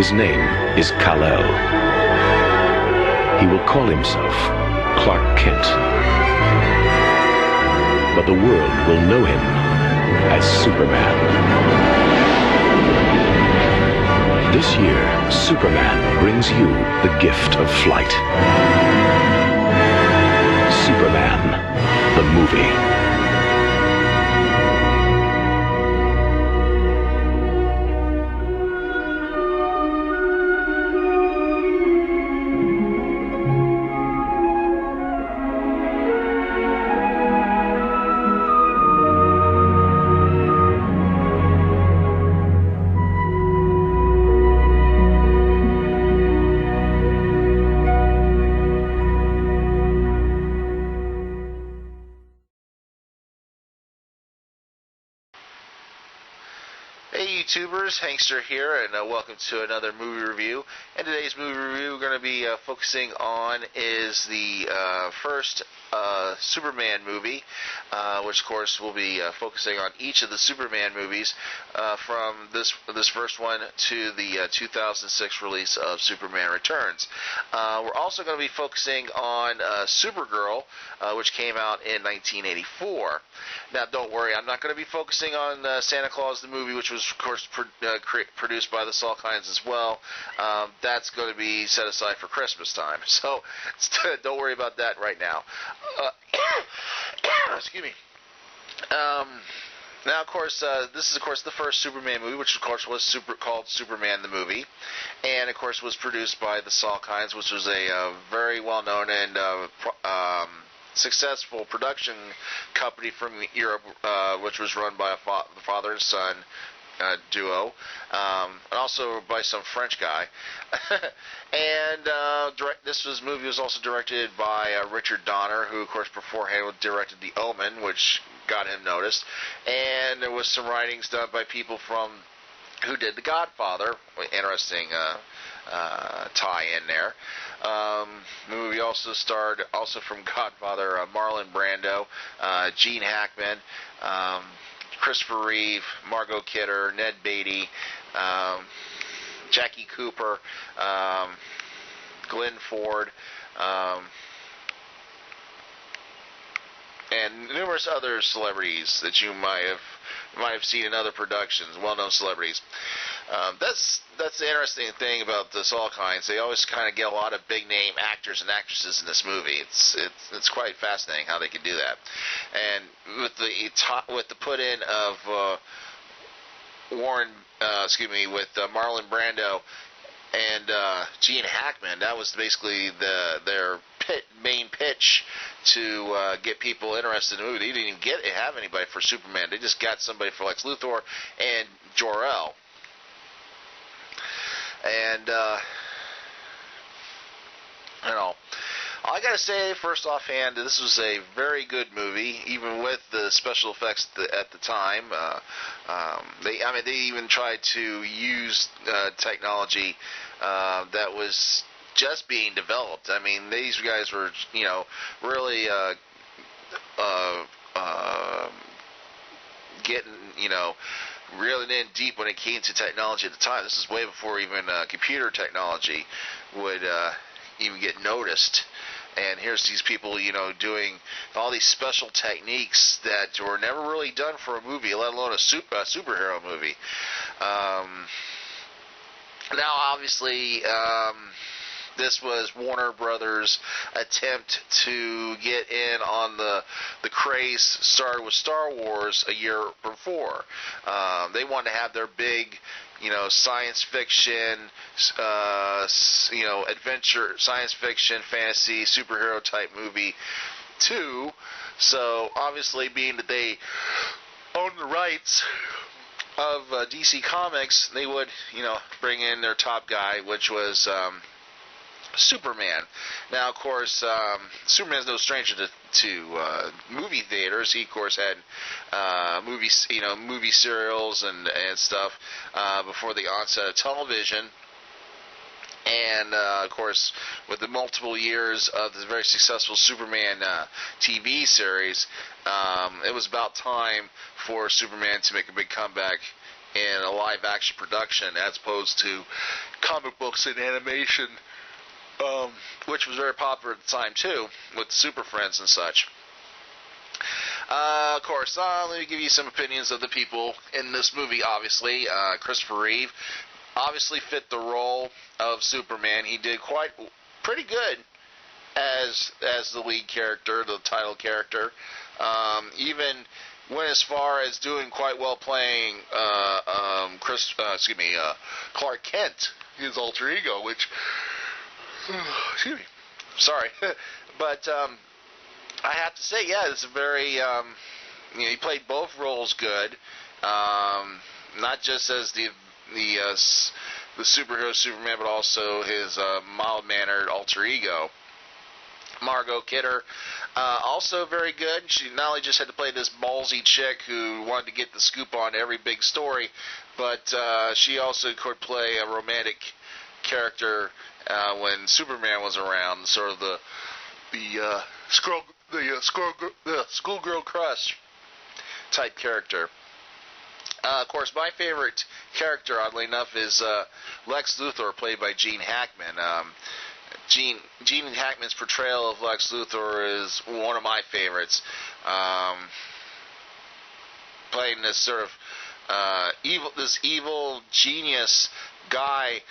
His name is Kal-El. He will call himself Clark Kent. But the world will know him as Superman. This year, Superman brings you the gift of flight. Superman, the movie. Hey YouTubers, Hankster here, and welcome to another movie review. And today's movie review we're going to be focusing on is the first Superman movie, which of course we'll be focusing on each of the Superman movies from this first one to the 2006 release of Superman Returns. We're also going to be focusing on Supergirl, which came out in 1984. Now don't worry, I'm not going to be focusing on Santa Claus the movie, which was of course produced by the SALKIND as well. That's going to be set aside for Christmas time, so don't worry about that right now. Excuse me. Now, of course, this is, of course, the first Superman movie, which, of course, was called Superman the Movie, and, of course, was produced by the SALKIND, which was a very well-known and successful production company from Europe, which was run by the father and son duo, and also by some French guy. And this movie was also directed by Richard Donner, who, of course, beforehand directed The Omen, which got him noticed. And there was some writings done by people who did The Godfather. Interesting tie-in there. The movie also starred, from Godfather, Marlon Brando, Gene Hackman, Christopher Reeve, Margot Kidder, Ned Beatty, Jackie Cooper, Glenn Ford, and numerous other celebrities that you might have seen in other productions, well-known celebrities. That's the interesting thing about the SALKIND. They always kind of get a lot of big-name actors and actresses in this movie. It's quite fascinating how they can do that. And with the put-in of with Marlon Brando and Gene Hackman, that was basically their main pitch to get people interested in the movie. They didn't even have anybody for Superman. They just got somebody for Lex Luthor and Jor-El. And I gotta say, first offhand, this was a very good movie, even with the special effects at the time. They even tried to use technology that was just being developed. I mean, these guys were, really getting, reeling in deep when it came to technology at the time. This is way before even computer technology would even get noticed. And here's these people, doing all these special techniques that were never really done for a movie, let alone a superhero movie. Now, obviously, this was Warner Brothers' attempt to get in on the craze started with Star Wars a year before. They wanted to have their big, science fiction, adventure, science fiction, fantasy, superhero type movie too. So obviously, being that they own the rights of DC Comics, they would, bring in their top guy, which was Superman. Now, of course, Superman's no stranger to movie theaters. He, of course, had movie serials and stuff before the onset of television. And, of course, with the multiple years of the very successful Superman TV series, it was about time for Superman to make a big comeback in a live-action production as opposed to comic books and animation, which was very popular at the time too, with Super Friends and such. Of course, let me give you some opinions of the people in this movie. Obviously, Christopher Reeve obviously fit the role of Superman. He did pretty good as the lead character, the title character. Even went as far as doing quite well playing Clark Kent, his alter ego, which excuse me, sorry, but I have to say, yeah, it's a very he played both roles good, not just as the superhero Superman, but also his mild-mannered alter ego. Margot Kidder, also very good. She not only just had to play this ballsy chick who wanted to get the scoop on every big story, but she also could play a romantic character when Superman was around, sort of the schoolgirl crush type character. Of course, my favorite character, oddly enough, is Lex Luthor, played by Gene Hackman. Gene Hackman's portrayal of Lex Luthor is one of my favorites. Playing this sort of evil genius guy,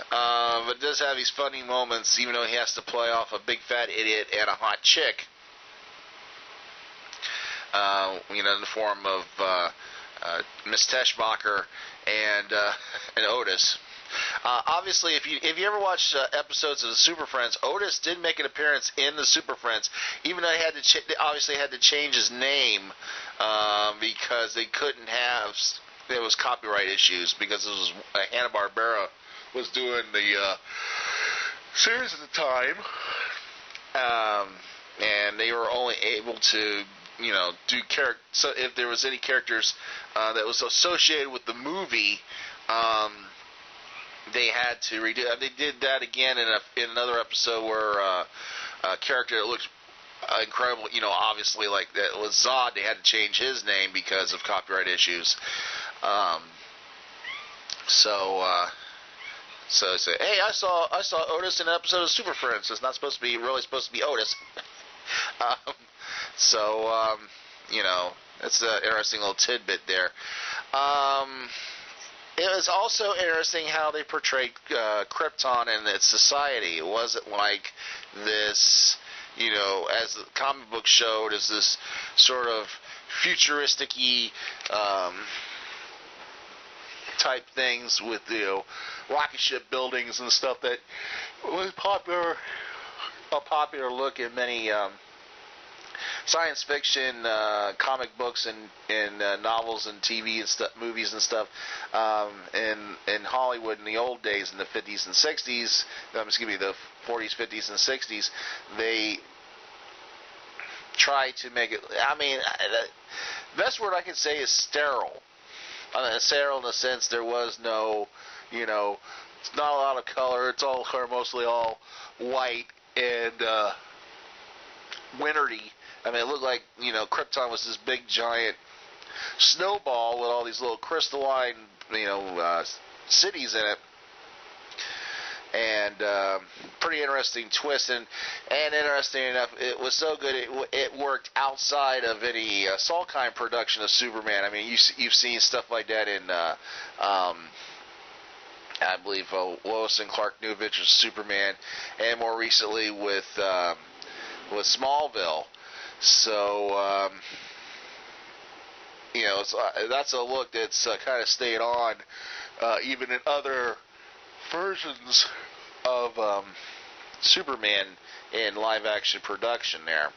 but does have these funny moments, even though he has to play off a big fat idiot and a hot chick. In the form of Miss Teschmacher and Otis. Obviously, if you ever watched episodes of the Super Friends, Otis did make an appearance in the Super Friends, even though they obviously had to change his name because they couldn't have. There was copyright issues because it was Hanna-Barbera was doing the series at the time, and they were only able to do character. So if there was any characters that was associated with the movie. They had to redo. They did that again in another episode where a character that looks incredible. Obviously like that was Zod. They had to change his name because of copyright issues. So say, hey, I saw Otis in an episode of Super Friends. It's not supposed to be supposed to be Otis. It's an interesting little tidbit there. It was also interesting how they portrayed Krypton and its society. It wasn't like this, as the comic book showed, as this sort of futuristic-y type things with, rocket ship buildings and stuff that was a popular look in many science fiction comic books and novels and TV and movies and stuff in Hollywood in the old days, in the 50s and 60s, the 40s, 50s, and 60s. They tried to make it, the best word I can say is sterile. Sterile in the sense there was no, it's not a lot of color, it's all mostly all white and wintery. It looked like, Krypton was this big, giant snowball with all these little crystalline, cities in it. And pretty interesting twist. And interesting enough, it was so good, it worked outside of any SALKInd production of Superman. You've seen stuff like that in, I believe, Lois and Clark New Adventures of Superman, and more recently with Smallville. So, that's a look that's kind of stayed on, even in other versions of Superman in live-action production there.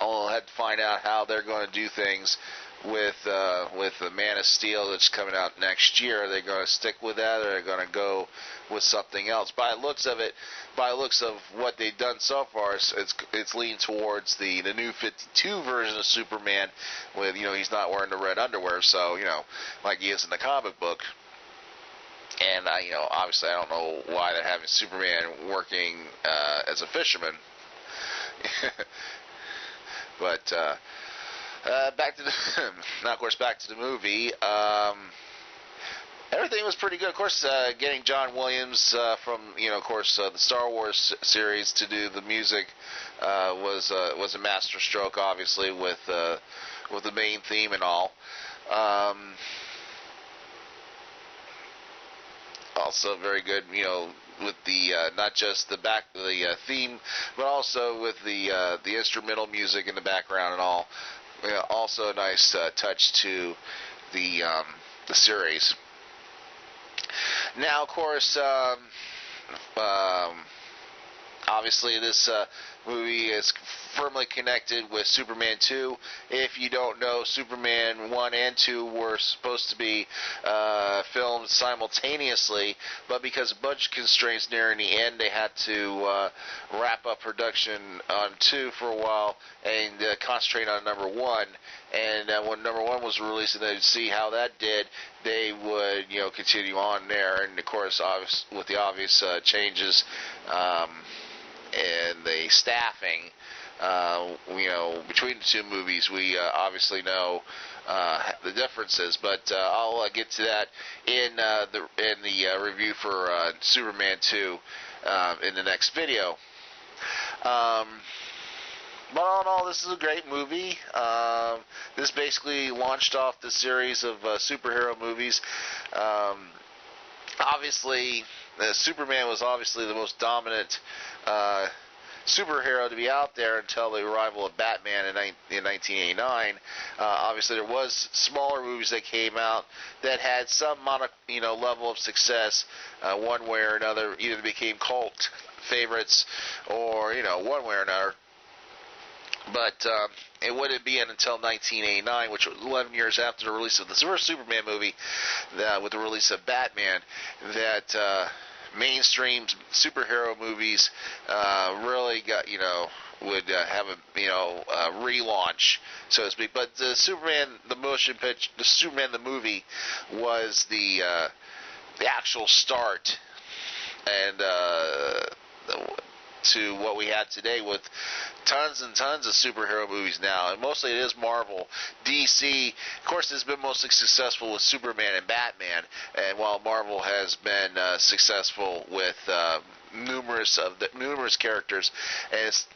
I'll have to find out how they're going to do things with the Man of Steel that's coming out next year. Are they going to stick with that, or are they going to go with something else? By the looks of what they've done so far, it's leaning towards the new 52 version of Superman with, he's not wearing the red underwear, so, like he is in the comic book. And obviously I don't know why they're having Superman working as a fisherman. But Back to the, now of course, back to the movie. Everything was pretty good. Of course, getting John Williams from, of course, the Star Wars series to do the music was a master stroke, obviously, with the main theme and all. Also very good, with the not just the theme, but also with the instrumental music in the background and all. Also a nice touch to the series. Now, of course, obviously this movie is firmly connected with Superman 2. If you don't know, Superman 1 and 2 were supposed to be filmed simultaneously, but because of budget constraints nearing the end, they had to wrap up production on 2 for a while and concentrate on number 1. And when number 1 was released and they'd see how that did, they would, continue on there. And of course, with the obvious changes and the staffing, between the two movies, we obviously know the differences. But I'll get to that in the review for Superman 2 in the next video. But all in all, this is a great movie. This basically launched off the series of superhero movies. Obviously, Superman was obviously the most dominant superhero to be out there until the arrival of Batman in 1989. Obviously, there was smaller movies that came out that had some level of success, one way or another. Either became cult favorites, or one way or another. But it wouldn't be until 1989, which was 11 years after the release of the first Superman movie, with the release of Batman, that mainstream superhero movies really got, would have a relaunch, so to speak. But the Superman, the motion picture, the Superman the movie, was the actual start, and to what we have today, with tons and tons of superhero movies now, and mostly it is Marvel. DC, of course, has been mostly successful with Superman and Batman, and while Marvel has been successful with numerous characters, and it's,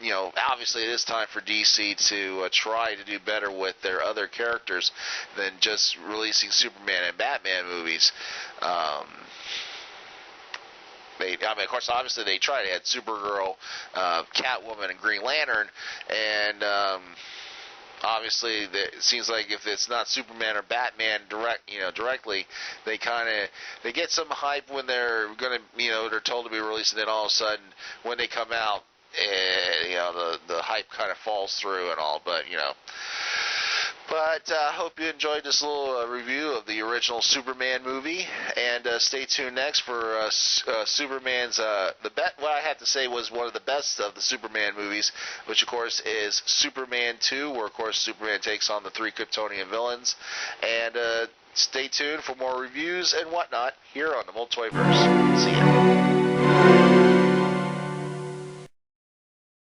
obviously it is time for DC to try to do better with their other characters than just releasing Superman and Batman movies. Of course, obviously they tried. They had Supergirl, Catwoman, and Green Lantern, and obviously it seems like if it's not Superman or Batman directly, they get some hype when they're gonna, they're told to be releasing it. All of a sudden, when they come out, the hype kind of falls through and all. But But I hope you enjoyed this little review of the original Superman movie, and stay tuned next for Superman's what I have to say was one of the best of the Superman movies, which of course is Superman 2, where of course Superman takes on the 3 Kryptonian villains. And stay tuned for more reviews and whatnot here on the Multiverse. See ya.